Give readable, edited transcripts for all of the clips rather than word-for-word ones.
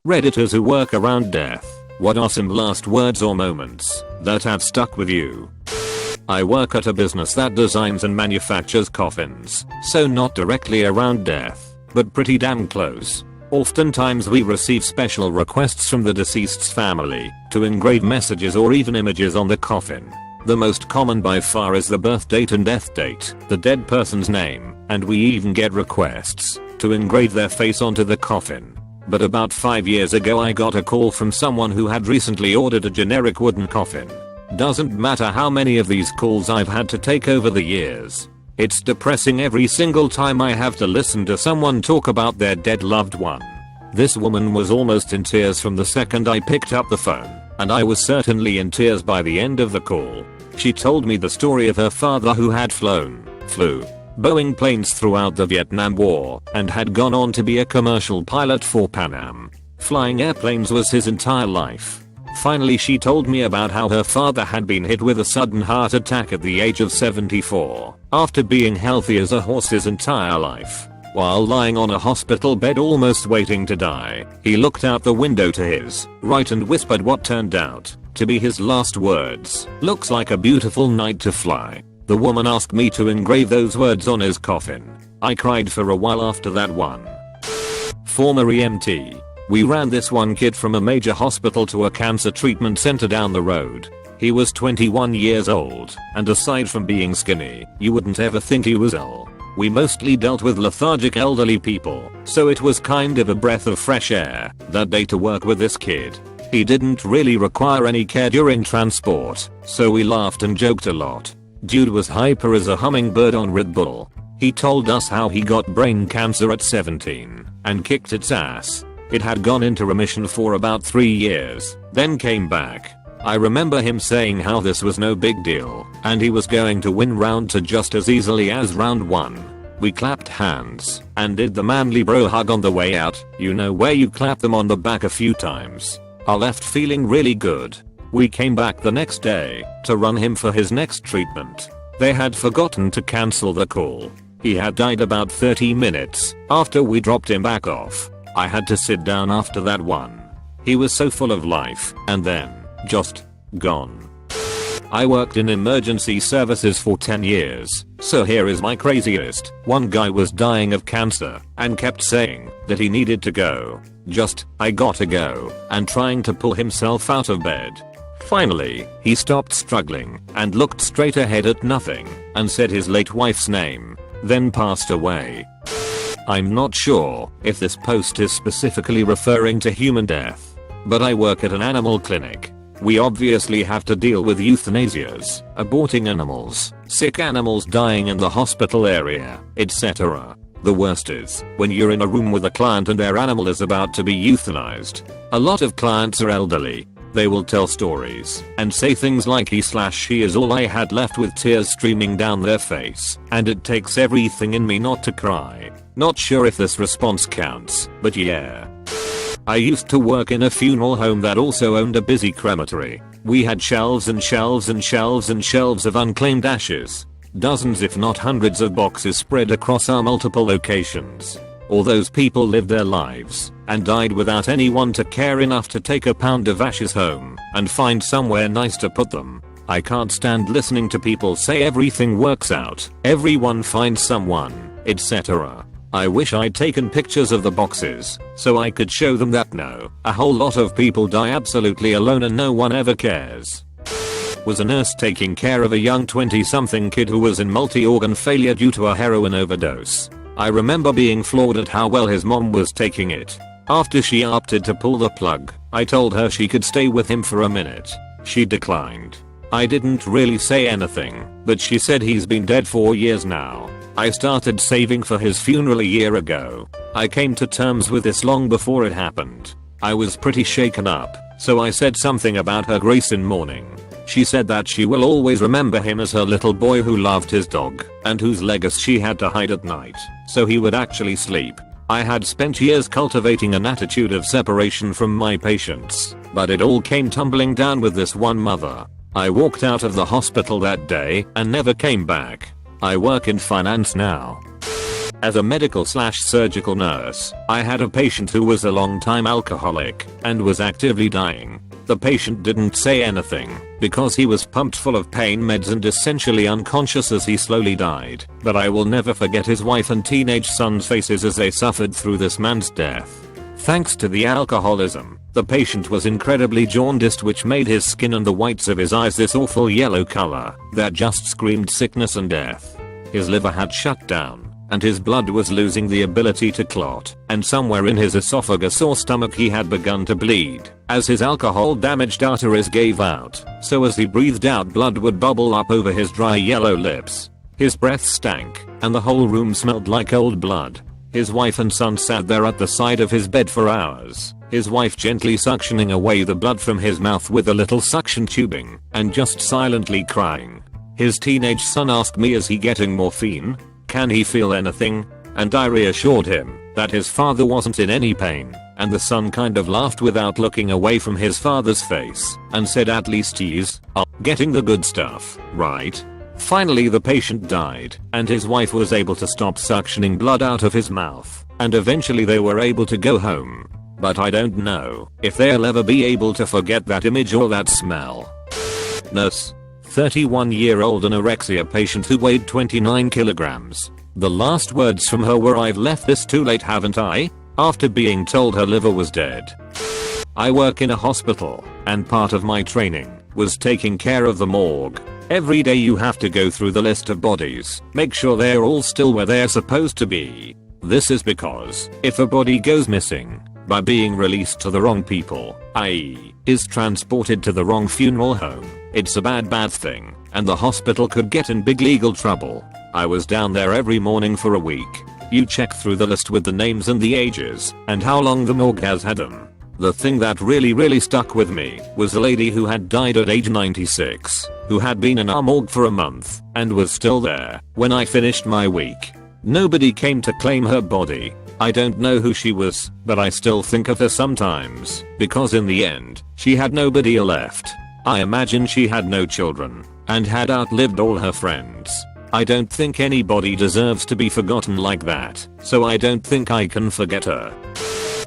Redditors who work around death. What are some last words or moments that have stuck with you? I work at a business that designs and manufactures coffins, so not directly around death, but pretty damn close. Oftentimes we receive special requests from the deceased's family to engrave messages or even images on the coffin. The most common by far is the birth date and death date, the dead person's name, and we even get requests to engrave their face onto the coffin. But about 5 years ago I got a call from someone who had recently ordered a generic wooden coffin. Doesn't matter how many of these calls I've had to take over the years. It's depressing every single time I have to listen to someone talk about their dead loved one. This woman was almost in tears from the second I picked up the phone, and I was certainly in tears by the end of the call. She told me the story of her father who had flew Boeing planes throughout the Vietnam War and had gone on to be a commercial pilot for Pan Am. Flying airplanes was his entire life. Finally she told me about how her father had been hit with a sudden heart attack at the age of 74 after being healthy as a horse his entire life. While lying on a hospital bed almost waiting to die, he looked out the window to his right and whispered what turned out to be his last words. "Looks like a beautiful night to fly." The woman asked me to engrave those words on his coffin. I cried for a while after that one. Former EMT. We ran this one kid from a major hospital to a cancer treatment center down the road. He was 21 years old, and aside from being skinny, you wouldn't ever think he was ill. We mostly dealt with lethargic elderly people, so it was kind of a breath of fresh air that day to work with this kid. He didn't really require any care during transport, so we laughed and joked a lot. Dude was hyper as a hummingbird on Red Bull. He told us how he got brain cancer at 17 and kicked its ass. It had gone into remission for about 3 years, then came back. I remember him saying how this was no big deal and he was going to win round 2 just as easily as round 1. We clapped hands and did the manly bro hug on the way out, you know where you clap them on the back a few times. I left feeling really good. We came back the next day to run him for his next treatment. They had forgotten to cancel the call. He had died about 30 minutes after we dropped him back off. I had to sit down after that one. He was so full of life and then just gone. I worked in emergency services for 10 years, so here is my craziest. One guy was dying of cancer and kept saying that he needed to go. I gotta go, and trying to pull himself out of bed. Finally, he stopped struggling and looked straight ahead at nothing and said his late wife's name, then passed away. I'm not sure if this post is specifically referring to human death, but I work at an animal clinic. We obviously have to deal with euthanasias, aborting animals, sick animals dying in the hospital area, etc. The worst is when you're in a room with a client and their animal is about to be euthanized. A lot of clients are elderly. They will tell stories and say things like he/she is all I had left, with tears streaming down their face, and it takes everything in me not to cry. Not sure if this response counts, but yeah. I used to work in a funeral home that also owned a busy crematory. We had shelves and shelves and shelves and shelves of unclaimed ashes. Dozens if not hundreds of boxes spread across our multiple locations. All those people lived their lives and died without anyone to care enough to take a pound of ashes home and find somewhere nice to put them. I can't stand listening to people say everything works out, everyone finds someone, etc. I wish I'd taken pictures of the boxes so I could show them that no, a whole lot of people die absolutely alone and no one ever cares. Was a nurse taking care of a young 20-something kid who was in multi-organ failure due to a heroin overdose. I remember being floored at how well his mom was taking it. After she opted to pull the plug, I told her she could stay with him for a minute. She declined. I didn't really say anything, but she said he's been dead 4 years now. I started saving for his funeral a year ago. I came to terms with this long before it happened. I was pretty shaken up, so I said something about her grace in mourning. She said that she will always remember him as her little boy who loved his dog and whose legs she had to hide at night so he would actually sleep. I had spent years cultivating an attitude of separation from my patients, but it all came tumbling down with this one mother. I walked out of the hospital that day and never came back. I work in finance now. As a medical/surgical nurse, I had a patient who was a long-time alcoholic and was actively dying. The patient didn't say anything because he was pumped full of pain meds and essentially unconscious as he slowly died, but I will never forget his wife and teenage son's faces as they suffered through this man's death. Thanks to the alcoholism, the patient was incredibly jaundiced, which made his skin and the whites of his eyes this awful yellow color that just screamed sickness and death. His liver had shut down, and his blood was losing the ability to clot, and somewhere in his esophagus or stomach he had begun to bleed, as his alcohol-damaged arteries gave out, so as he breathed out blood would bubble up over his dry yellow lips. His breath stank, and the whole room smelled like old blood. His wife and son sat there at the side of his bed for hours, his wife gently suctioning away the blood from his mouth with a little suction tubing, and just silently crying. His teenage son asked me, is he getting morphine? Can he feel anything? And I reassured him that his father wasn't in any pain, and the son kind of laughed without looking away from his father's face, and said, at least he's getting the good stuff, right? Finally the patient died, and his wife was able to stop suctioning blood out of his mouth, and eventually they were able to go home. But I don't know if they'll ever be able to forget that image or that smell. Nurse. 31-year-old anorexia patient who weighed 29 kilograms. The last words from her were, I've left this too late, haven't I? After being told her liver was dead. I work in a hospital, and part of my training was taking care of the morgue. Every day you have to go through the list of bodies, make sure they're all still where they're supposed to be. This is because if a body goes missing by being released to the wrong people, i.e. is transported to the wrong funeral home, it's a bad thing, and the hospital could get in big legal trouble. I was down there every morning for a week. You check through the list with the names and the ages, and how long the morgue has had them. The thing that really stuck with me was a lady who had died at age 96, who had been in our morgue for a month, and was still there when I finished my week. Nobody came to claim her body. I don't know who she was, but I still think of her sometimes, because in the end, she had nobody left. I imagine she had no children, and had outlived all her friends. I don't think anybody deserves to be forgotten like that, so I don't think I can forget her.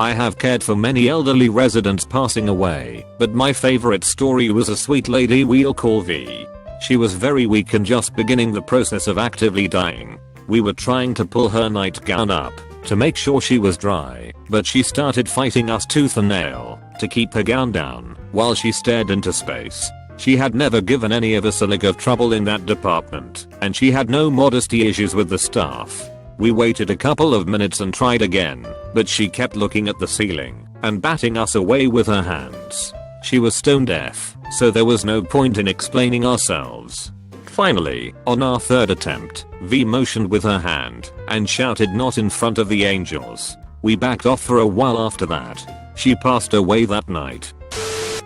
I have cared for many elderly residents passing away, but my favorite story was a sweet lady we'll call V. She was very weak and just beginning the process of actively dying. We were trying to pull her nightgown up to make sure she was dry, but she started fighting us tooth and nail to keep her gown down while she stared into space. She had never given any of us a lick of trouble in that department, and she had no modesty issues with the staff. We waited a couple of minutes and tried again, but she kept looking at the ceiling and batting us away with her hands. She was stone deaf, so there was no point in explaining ourselves. Finally, on our third attempt, V motioned with her hand and shouted, not in front of the angels. We backed off for a while after that. She passed away that night.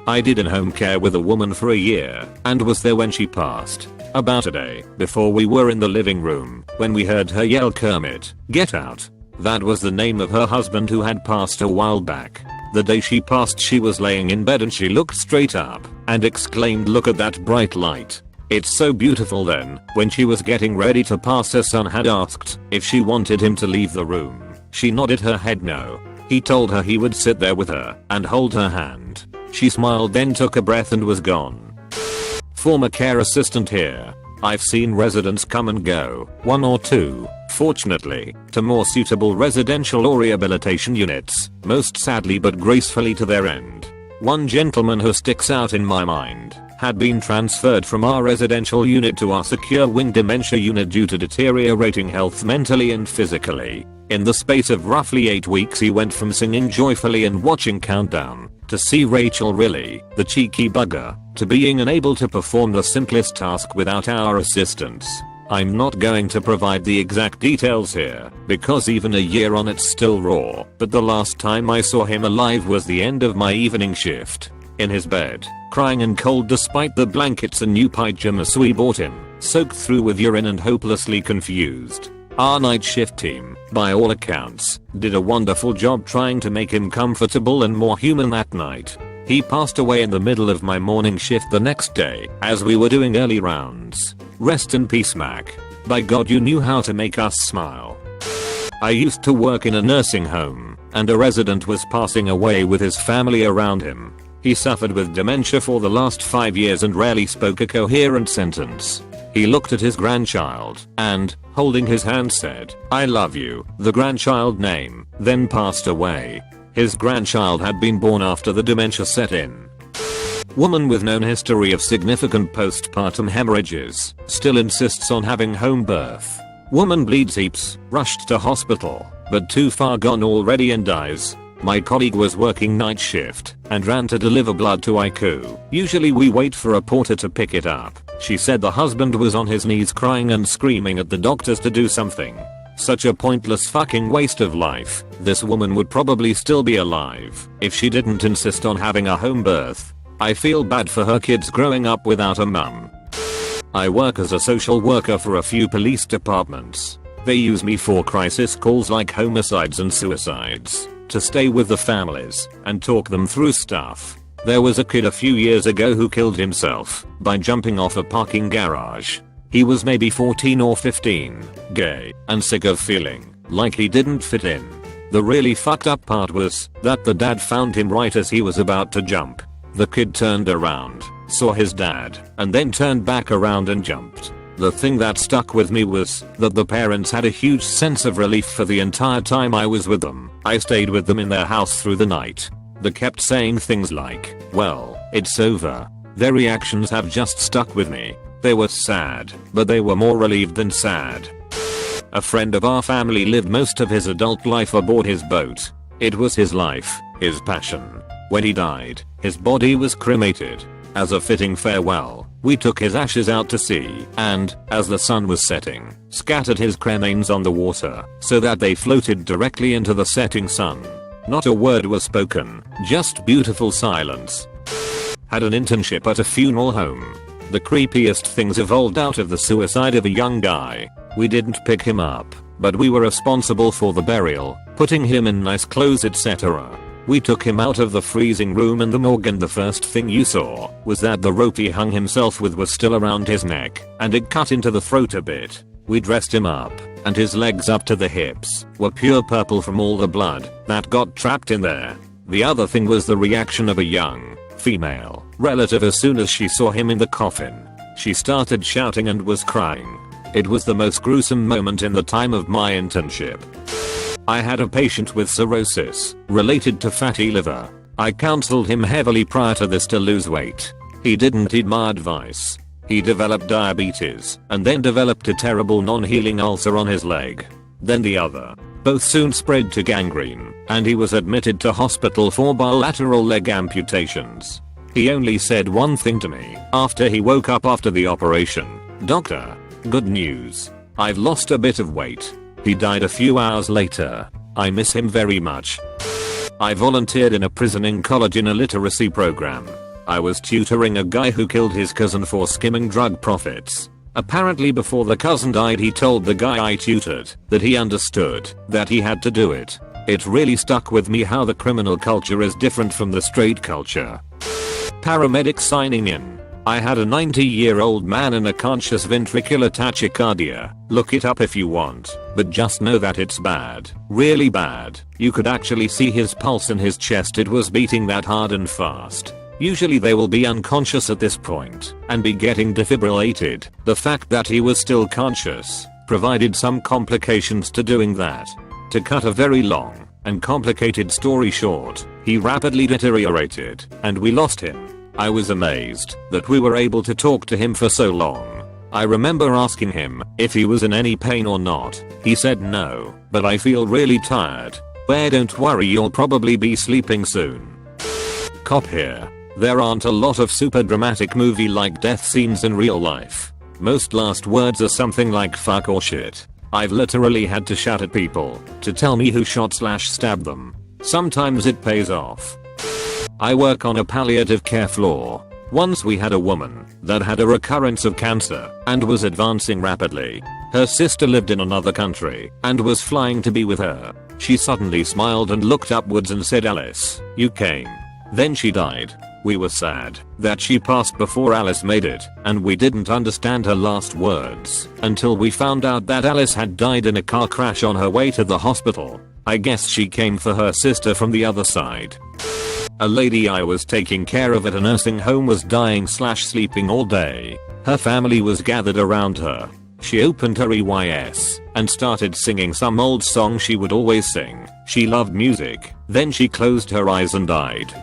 I did in-home care with a woman for a year and was there when she passed. About a day before we were in the living room when we heard her yell, Kermit, get out. That was the name of her husband who had passed a while back. The day she passed she was laying in bed and she looked straight up and exclaimed, look at that bright light. It's so beautiful. Then, when she was getting ready to pass, her son had asked if she wanted him to leave the room. She nodded her head no. He told her he would sit there with her and hold her hand. She smiled, then took a breath and was gone. Former care assistant here. I've seen residents come and go, one or two, fortunately, to more suitable residential or rehabilitation units, most sadly but gracefully to their end. One gentleman who sticks out in my mind had been transferred from our residential unit to our secure wing dementia unit due to deteriorating health mentally and physically. In the space of roughly 8 weeks he went from singing joyfully and watching Countdown to see Rachel Riley, the cheeky bugger, to being unable to perform the simplest task without our assistance. I'm not going to provide the exact details here, because even a year on it's still raw, but the last time I saw him alive was the end of my evening shift. In his bed, crying and cold despite the blankets and new pajamas we bought him, soaked through with urine and hopelessly confused. Our night shift team, by all accounts, did a wonderful job trying to make him comfortable and more human that night. He passed away in the middle of my morning shift the next day, as we were doing early rounds. Rest in peace, Mac. By God, you knew how to make us smile. I used to work in a nursing home, and a resident was passing away with his family around him. He suffered with dementia for the last 5 years and rarely spoke a coherent sentence. He looked at his grandchild and, holding his hand, said, "I love you," the grandchild name, then passed away. His grandchild had been born after the dementia set in. Woman with known history of significant postpartum hemorrhages still insists on having home birth. Woman bleeds heaps, rushed to hospital, but too far gone already and dies. My colleague was working night shift and ran to deliver blood to ICU. Usually we wait for a porter to pick it up. She said the husband was on his knees crying and screaming at the doctors to do something. Such a pointless fucking waste of life. This woman would probably still be alive if she didn't insist on having a home birth. I feel bad for her kids growing up without a mum. I work as a social worker for a few police departments. They use me for crisis calls like homicides and suicides, to stay with the families and talk them through stuff. There was a kid a few years ago who killed himself by jumping off a parking garage. He was maybe 14 or 15, gay, and sick of feeling like he didn't fit in. The really fucked up part was that the dad found him right as he was about to jump. The kid turned around, saw his dad, and then turned back around and jumped. The thing that stuck with me was that the parents had a huge sense of relief for the entire time I was with them. I stayed with them in their house through the night. They kept saying things like, "Well, it's over." Their reactions have just stuck with me. They were sad, but they were more relieved than sad. A friend of our family lived most of his adult life aboard his boat. It was his life, his passion. When he died, his body was cremated. As a fitting farewell, we took his ashes out to sea and, as the sun was setting, scattered his cremains on the water so that they floated directly into the setting sun. Not a word was spoken, just beautiful silence. Had an internship at a funeral home. The creepiest things evolved out of the suicide of a young guy. We didn't pick him up, but we were responsible for the burial, putting him in nice clothes, etc. We took him out of the freezing room and the morgue, and the first thing you saw was that the rope he hung himself with was still around his neck, and it cut into the throat a bit. We dressed him up, and his legs up to the hips were pure purple from all the blood that got trapped in there. The other thing was the reaction of a young, female relative as soon as she saw him in the coffin. She started shouting and was crying. It was the most gruesome moment in the time of my internship. I had a patient with cirrhosis, related to fatty liver. I counseled him heavily prior to this to lose weight. He didn't heed my advice. He developed diabetes, and then developed a terrible non-healing ulcer on his leg. Then the other. Both soon spread to gangrene, and he was admitted to hospital for bilateral leg amputations. He only said one thing to me after he woke up after the operation. "Doctor, good news. I've lost a bit of weight." He died a few hours later. I miss him very much. I volunteered in a prison in college in a literacy program. I was tutoring a guy who killed his cousin for skimming drug profits. Apparently before the cousin died he told the guy I tutored that he understood that he had to do it. It really stuck with me how the criminal culture is different from the straight culture. Paramedic signing in. I had a 90-year-old man in a conscious ventricular tachycardia. Look it up if you want, but just know that it's bad. Really bad. You could actually see his pulse in his chest. It was beating that hard and fast. Usually they will be unconscious at this point and be getting defibrillated. The fact that he was still conscious provided some complications to doing that. To cut a very long and complicated story short, he rapidly deteriorated and we lost him. I was amazed that we were able to talk to him for so long. I remember asking him if he was in any pain or not. He said no, but I feel really tired. Well, don't worry, you'll probably be sleeping soon. Cop here. There aren't a lot of super dramatic movie-like death scenes in real life. Most last words are something like fuck or shit. I've literally had to shout at people to tell me who shot/stabbed them. Sometimes it pays off. I work on a palliative care floor. Once we had a woman that had a recurrence of cancer and was advancing rapidly. Her sister lived in another country and was flying to be with her. She suddenly smiled and looked upwards and said, "Alice, you came." Then she died. We were sad that she passed before Alice made it, and we didn't understand her last words until we found out that Alice had died in a car crash on her way to the hospital. I guess she came for her sister from the other side. A lady I was taking care of at a nursing home was dying/sleeping all day. Her family was gathered around her. She opened her EYS and started singing some old song she would always sing. She loved music. Then she closed her eyes and died.